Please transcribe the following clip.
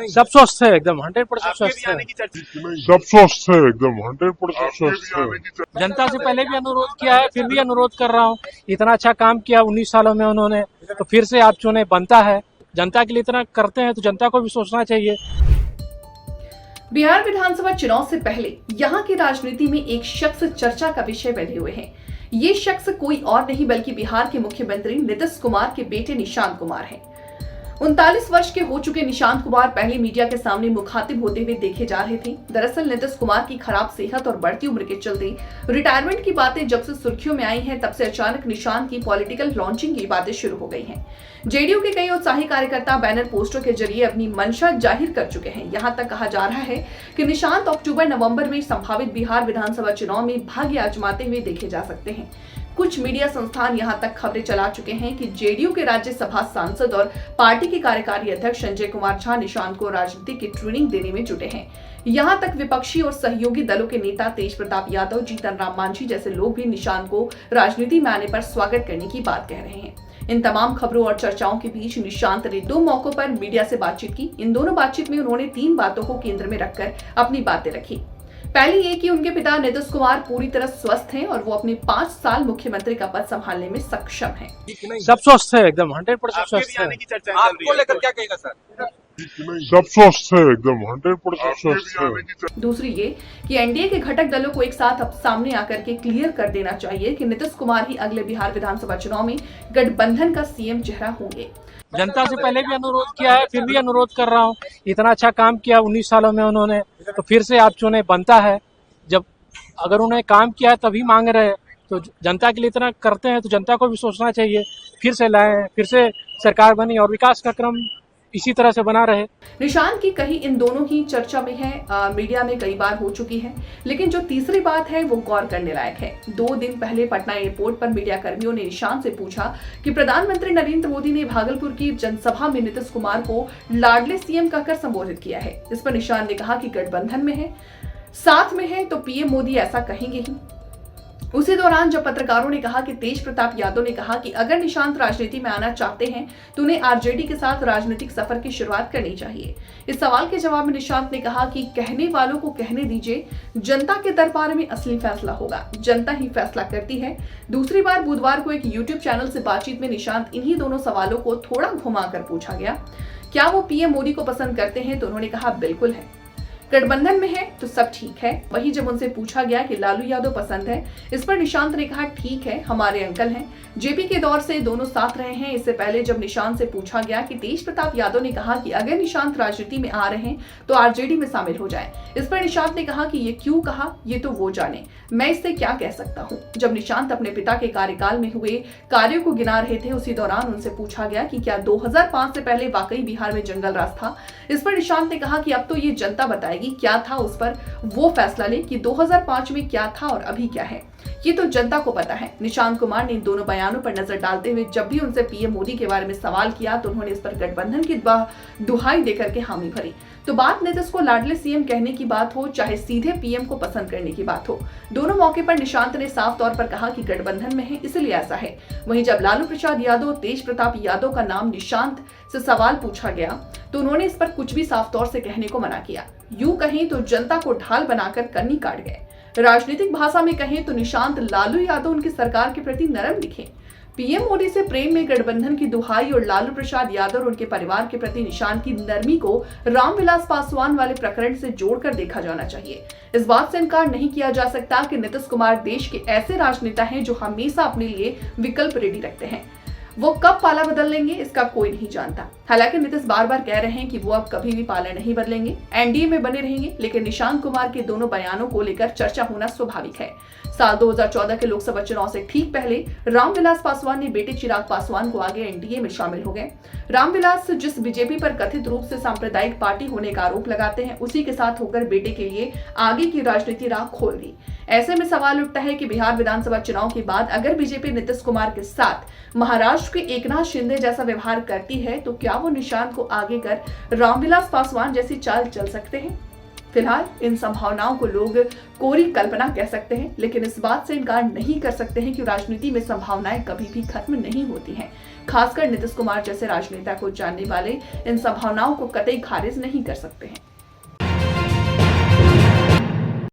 सब स्वस्थ है एकदम 100% स्वस्थ है। सब स्वस्थ है एकदम 100% स्वस्थ है। जनता से पहले भी अनुरोध किया है, फिर भी अनुरोध कर रहा हूँ। इतना अच्छा काम किया 19 सालों में उन्होंने, तो फिर से आप चुने, बनता है। जनता के लिए इतना करते हैं तो जनता को भी सोचना चाहिए। बिहार विधानसभा चुनाव से पहले यहाँ की राजनीति में एक शख्स चर्चा का विषय बने हुए हैं। ये शख्स कोई और नहीं बल्कि बिहार के मुख्यमंत्री नीतीश कुमार के बेटे निशांत कुमार हैं। 39 वर्ष के हो चुके निशांत कुमार पहले मीडिया के सामने मुखातिब होते हुए देखे जा रहे थे। दरअसल नीतीश कुमार की खराब सेहत और बढ़ती उम्र के चलते रिटायरमेंट की बातें जब से सुर्खियों में आई हैं, तब से अचानक निशांत की पॉलिटिकल लॉन्चिंग की बातें शुरू हो गई हैं। जेडीयू के कई उत्साही कार्यकर्ता बैनर पोस्टर के जरिए अपनी मंशा जाहिर कर चुके हैं। यहाँ तक कहा जा रहा है कि निशांत अक्टूबर-नवंबर में संभावित बिहार विधानसभा चुनाव में भाग्य आजमाते हुए देखे जा सकते हैं। कुछ मीडिया संस्थान यहां तक खबरें चला चुके हैं कि जेडीयू के राज्यसभा सांसद और पार्टी के कार्यकारी अध्यक्ष संजय कुमार झा निशांत को राजनीति की ट्रेनिंग देने में जुटे हैं। यहां तक विपक्षी और सहयोगी दलों के नेता तेज प्रताप यादव, जीतन राम मांझी जैसे लोग भी निशांत को राजनीति में आने पर स्वागत करने की बात कह रहे हैं। इन तमाम खबरों और चर्चाओं के बीच निशांत ने 2 मौकों पर मीडिया से बातचीत की। इन दोनों बातचीत में उन्होंने 3 बातों को केंद्र में रखकर अपनी बातें रखी। पहली ये कि उनके पिता नीतीश कुमार पूरी तरह स्वस्थ हैं और वो अपने 5 साल मुख्यमंत्री का पद संभालने में सक्षम हैं। सब स्वस्थ है एकदम 100% स्वस्थ है। आपको लेकर क्या कहेगा सर? सब स्वस्थ है एकदम 100% स्वस्थ है। दूसरी ये कि एनडीए के घटक दलों को एक साथ अब सामने आकर के क्लियर कर देना चाहिए कि नीतीश कुमार ही अगले बिहार विधानसभा चुनाव में गठबंधन का सीएम चेहरा होंगे। जनता से पहले भी अनुरोध किया है, फिर भी अनुरोध कर रहा हूँ। इतना अच्छा काम किया 19 सालों में उन्होंने, तो फिर से आप चुने, बनता है। जब अगर उन्होंने काम किया है तभी मांग रहे हैं, तो जनता के लिए इतना करते हैं तो जनता को भी सोचना चाहिए। फिर से लाए, फिर से सरकार बनी और विकास का क्रम इसी तरह से बना रहे। निशांत की कही इन दोनों ही चर्चा में है, मीडिया में कई बार हो चुकी है, लेकिन जो तीसरी बात है वो गौर करने लायक है। 2 दिन पहले पटना एयरपोर्ट पर मीडिया कर्मियों ने निशांत से पूछा कि प्रधानमंत्री नरेंद्र मोदी ने भागलपुर की जनसभा में नीतीश कुमार को लाडले सीएम कहकर संबोधित किया है। इस पर निशांत ने कहा कि गठबंधन में है, साथ में है, तो पीएम मोदी ऐसा कहेंगे ही। उसी दौरान जब पत्रकारों ने कहा कि तेज प्रताप यादव ने कहा कि अगर निशांत राजनीति में आना चाहते हैं तो उन्हें आरजेडी के साथ राजनीतिक सफर की शुरुआत करनी चाहिए। इस सवाल के जवाब में निशांत ने कहा कि कहने वालों को कहने दीजिए, जनता के दरबार में असली फैसला होगा, जनता ही फैसला करती है। दूसरी बार बुधवार को एक यूट्यूब चैनल से बातचीत में निशांत इन्हीं दोनों सवालों को थोड़ा घुमाकर पूछा गया। क्या वो पीएम मोदी को पसंद करते हैं, तो उन्होंने कहा बिल्कुल है। गठबंधन में है तो सब ठीक है। वहीं जब उनसे पूछा गया कि लालू यादव पसंद है, इस पर निशांत ने कहा ठीक है, हमारे अंकल हैं, जेपी के दौर से दोनों साथ रहे हैं। इससे पहले जब निशांत से पूछा गया कि तेज प्रताप यादव ने कहा कि अगर निशांत राजनीति में आ रहे हैं तो आरजेडी में शामिल हो जाए। इस पर निशांत ने कहा कि ये क्यों कहा, ये तो वो जाने, मैं इससे क्या कह सकता हूँ। जब निशांत अपने पिता के कार्यकाल में हुए कार्यों को गिना रहे थे, उसी दौरान उनसे पूछा गया कि क्या 2005 से पहले वाकई बिहार में जंगल राज था। इस पर निशांत ने कहा कि अब तो ये जनता बताएगी क्या था, उस पर वो फैसला ले कि 2005 में क्या था और अभी क्या है, ये तो जनता को पता है। निशांत कुमार ने इन दोनों बयानों पर नजर डालते हुए जब भी उनसे पीएम मोदी के बारे में सवाल किया तो उन्होंने इस पर गठबंधन की दुहाई देकर के हामी भरी। तो बात नीतीश को लाडले सीएम कहने की बात हो, चाहे सीधे पीएम को पसंद करने की बात हो, दोनों मौके पर निशांत ने साफ तौर पर कहा कि गठबंधन में है इसलिए ऐसा है। वहीं जब लालू प्रसाद यादव और तेज प्रताप यादव का नाम निशांत से सवाल पूछा गया तो उन्होंने इस पर कुछ भी साफ तौर से कहने को मना किया। यूं कहें तो जनता को ढाल बनाकर कन्नी काट गए। राजनीतिक भाषा में कहें तो निशांत लालू यादव उनकी सरकार के प्रति नरम दिखे। पीएम मोदी से प्रेम में गठबंधन की दुहाई और लालू प्रसाद यादव और उनके परिवार के प्रति निशांत की नरमी को रामविलास पासवान वाले प्रकरण से जोड़कर देखा जाना चाहिए। इस बात से इनकार नहीं किया जा सकता कि नीतीश कुमार देश के ऐसे राजनेता हैं जो हमेशा अपने लिए विकल्प रेडी रखते हैं। वो कब पाला बदल लेंगे इसका कोई नहीं जानता। हालांकि नीतीश बार बार कह रहे हैं कि वो अब कभी भी पाला नहीं बदलेंगे, एनडीए में बने रहेंगे, लेकिन निशांत कुमार के दोनों बयानों को लेकर चर्चा होना स्वाभाविक है। साल 2014 के लोकसभा चुनाव से ठीक पहले रामविलास पासवान ने बेटे चिराग पासवान को आगे एनडीए में शामिल हो गए। रामविलास जिस बीजेपी पर कथित रूप से सांप्रदायिक पार्टी होने का आरोप लगाते हैं, उसी के साथ होकर बेटे के लिए आगे की राजनीति राह खोल दी। ऐसे में सवाल उठता है कि बिहार विधानसभा चुनाव के बाद अगर बीजेपी नीतीश कुमार के साथ महाराष्ट्र के एकनाथ शिंदे जैसा व्यवहार करती है तो क्या वो निशांत को आगे कर रामविलास पासवान जैसी चाल चल सकते हैं। फिलहाल इन संभावनाओं को लोग कोरी कल्पना कह सकते हैं, लेकिन इस बात से इनकार नहीं कर सकते हैं कि राजनीति में संभावनाएं कभी भी खत्म नहीं होती हैं। खासकर नीतीश कुमार जैसे राजनेता को जानने वाले इन संभावनाओं को कतई खारिज नहीं कर सकते हैं।